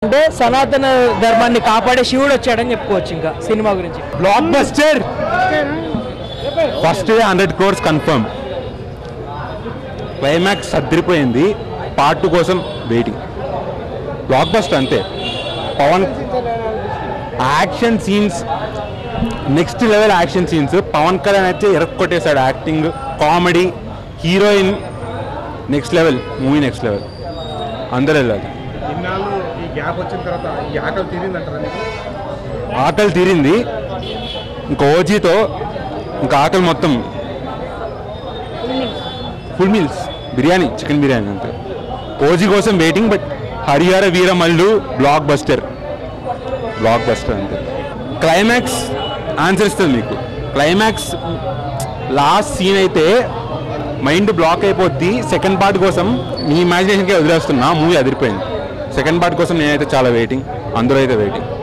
అంటే సనాతన ధర్మాన్ని కాపాడే శివుడు వచ్చాడని చెప్పుకోవచ్చు. ఇంకా సినిమా గురించి blockbuster first 100 crores confirm. Climax అదిరిపోయింది. పార్ట్ 2 కోసం వెయిటింగ్. బ్లాక్ బస్టర్ అంతే. Pawan action scenes next level action scenes. Pawan Kalyan అయితే ఎరక్కొట్టేశాడు. Acting, comedy, heroine next level. Movie next level. అందరూ వెళ్ళాలి. ఆకలి తీరింది. ఇంకా ఓజీతో ఇంకా ఆకలి మొత్తం full meals. Biryani, chicken biryani అంతే. ఓజీ కోసం waiting. But Harihara Veeramallu blockbuster అంతే. క్లైమాక్స్ ఆన్సర్ ఇస్తుంది మీకు. క్లైమాక్స్ లాస్ట్ సీన్ అయితే మైండ్ బ్లాక్ అయిపోద్ది. సెకండ్ పార్ట్ కోసం మీ ఇమాజినేషన్కే వదిలేస్తున్నా. మూవీ అదిరిపోయింది. సెకండ్ పార్ట్ కోసం నేనైతే చాలా వెయిటింగ్. అందరూ అయితే వెయిటింగ్.